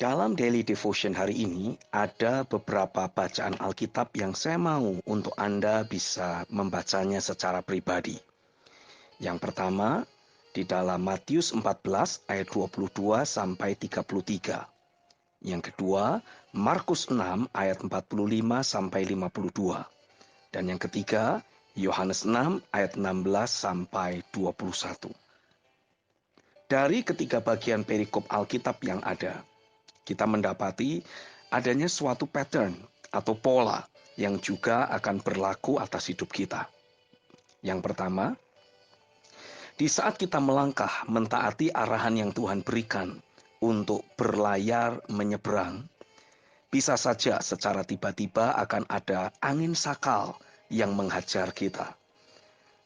Dalam daily devotion hari ini, ada beberapa bacaan Alkitab yang saya mau untuk Anda bisa membacanya secara pribadi. Yang pertama, di dalam Matius 14 ayat 22 sampai 33. Yang kedua, Markus 6 ayat 45 sampai 52. Dan yang ketiga, Yohanes 6 ayat 16 sampai 21. Dari ketiga bagian perikop Alkitab yang ada, kita mendapati adanya suatu pattern atau pola yang juga akan berlaku atas hidup kita. Yang pertama, di saat kita melangkah mentaati arahan yang Tuhan berikan untuk berlayar menyeberang, bisa saja secara tiba-tiba akan ada angin sakal yang menghajar kita.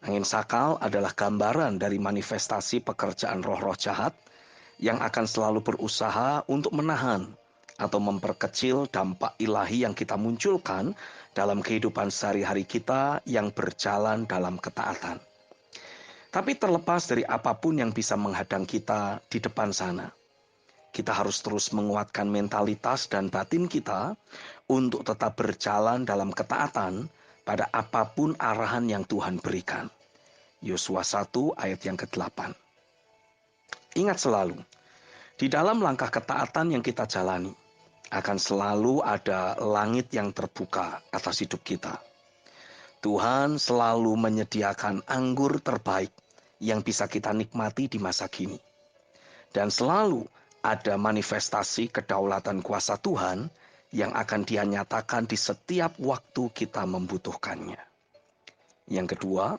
Angin sakal adalah gambaran dari manifestasi pekerjaan roh-roh jahat yang akan selalu berusaha untuk menahan atau memperkecil dampak ilahi yang kita munculkan dalam kehidupan sehari-hari kita yang berjalan dalam ketaatan. Tapi terlepas dari apapun yang bisa menghadang kita di depan sana, kita harus terus menguatkan mentalitas dan batin kita untuk tetap berjalan dalam ketaatan pada apapun arahan yang Tuhan berikan. Yosua 1 ayat yang ke-8. Ingat selalu, di dalam langkah ketaatan yang kita jalani, akan selalu ada langit yang terbuka atas hidup kita. Tuhan selalu menyediakan anggur terbaik yang bisa kita nikmati di masa kini. Dan selalu ada manifestasi kedaulatan kuasa Tuhan yang akan Dia nyatakan di setiap waktu kita membutuhkannya. Yang kedua,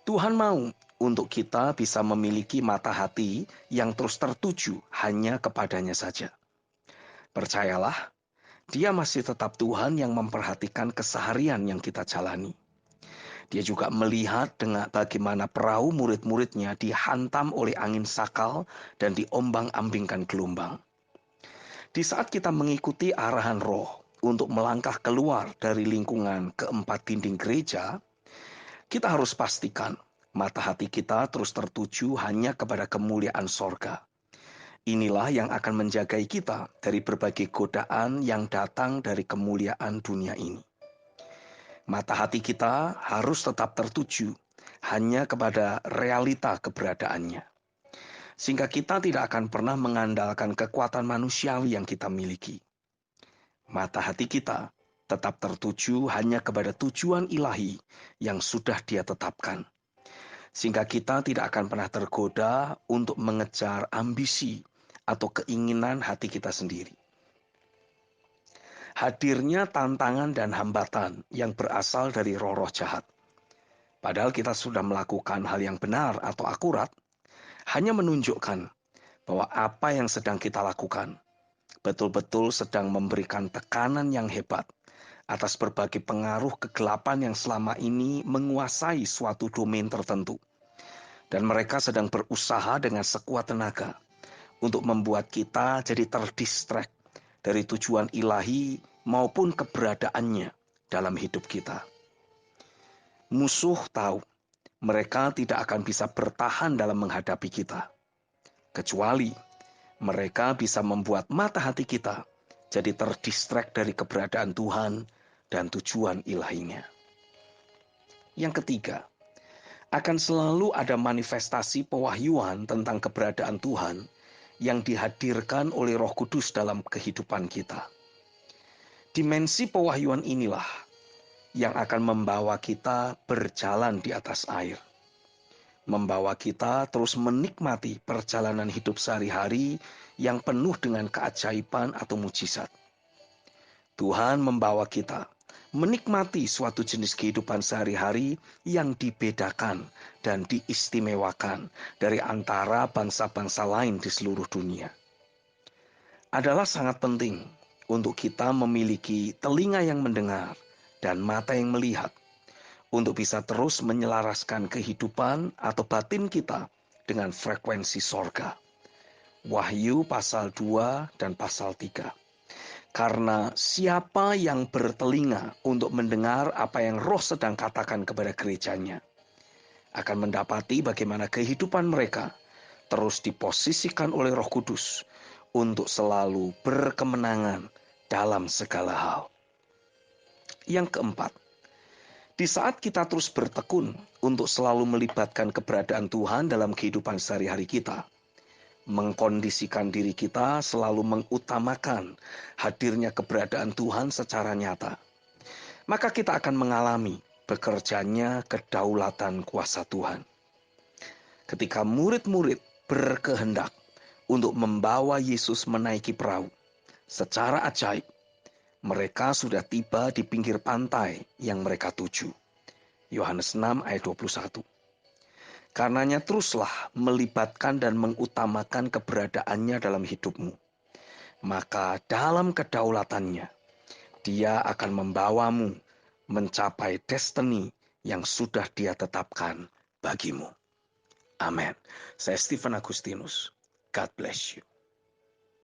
Tuhan mau untuk kita bisa memiliki mata hati yang terus tertuju hanya kepadanya saja. Percayalah, Dia masih tetap Tuhan yang memperhatikan keseharian yang kita jalani. Dia juga melihat dengan bagaimana perahu murid-muridnya dihantam oleh angin sakal dan diombang-ambingkan gelombang. Di saat kita mengikuti arahan roh untuk melangkah keluar dari lingkungan keempat dinding gereja, kita harus pastikan mata hati kita terus tertuju hanya kepada kemuliaan sorga. Inilah yang akan menjagai kita dari berbagai godaan yang datang dari kemuliaan dunia ini. Mata hati kita harus tetap tertuju hanya kepada realita keberadaannya. Sehingga kita tidak akan pernah mengandalkan kekuatan manusiawi yang kita miliki. Mata hati kita tetap tertuju hanya kepada tujuan ilahi yang sudah Dia tetapkan. Sehingga kita tidak akan pernah tergoda untuk mengejar ambisi atau keinginan hati kita sendiri. Hadirnya tantangan dan hambatan yang berasal dari roh-roh jahat. Padahal kita sudah melakukan hal yang benar atau akurat, hanya menunjukkan bahwa apa yang sedang kita lakukan betul-betul sedang memberikan tekanan yang hebat atas berbagai pengaruh kegelapan yang selama ini menguasai suatu domain tertentu. Dan mereka sedang berusaha dengan sekuat tenaga untuk membuat kita jadi terdistract dari tujuan ilahi maupun keberadaannya dalam hidup kita. Musuh tahu mereka tidak akan bisa bertahan dalam menghadapi kita, kecuali mereka bisa membuat mata hati kita jadi terdistract dari keberadaan Tuhan dan tujuan ilahinya. Yang ketiga, akan selalu ada manifestasi pewahyuan tentang keberadaan Tuhan yang dihadirkan oleh Roh Kudus dalam kehidupan kita. Dimensi pewahyuan inilah yang akan membawa kita berjalan di atas air. Membawa kita terus menikmati perjalanan hidup sehari-hari yang penuh dengan keajaiban atau mujizat. Tuhan membawa kita menikmati suatu jenis kehidupan sehari-hari yang dibedakan dan diistimewakan dari antara bangsa-bangsa lain di seluruh dunia. Adalah sangat penting untuk kita memiliki telinga yang mendengar dan mata yang melihat, untuk bisa terus menyelaraskan kehidupan atau batin kita dengan frekuensi sorga. Wahyu pasal 2 dan pasal 3. Karena siapa yang bertelinga untuk mendengar apa yang Roh sedang katakan kepada gerejanya, akan mendapati bagaimana kehidupan mereka terus diposisikan oleh Roh Kudus untuk selalu berkemenangan dalam segala hal. Yang keempat, di saat kita terus bertekun untuk selalu melibatkan keberadaan Tuhan dalam kehidupan sehari-hari kita, mengkondisikan diri kita selalu mengutamakan hadirnya keberadaan Tuhan secara nyata, maka kita akan mengalami bekerjanya kedaulatan kuasa Tuhan. Ketika murid-murid berkehendak untuk membawa Yesus menaiki perahu, secara ajaib mereka sudah tiba di pinggir pantai yang mereka tuju. Yohanes 6 ayat 21. Karenanya teruslah melibatkan dan mengutamakan keberadaannya dalam hidupmu. Maka dalam kedaulatannya, Dia akan membawamu mencapai destiny yang sudah Dia tetapkan bagimu. Amin. Saya Stephen Agustinus. God bless you.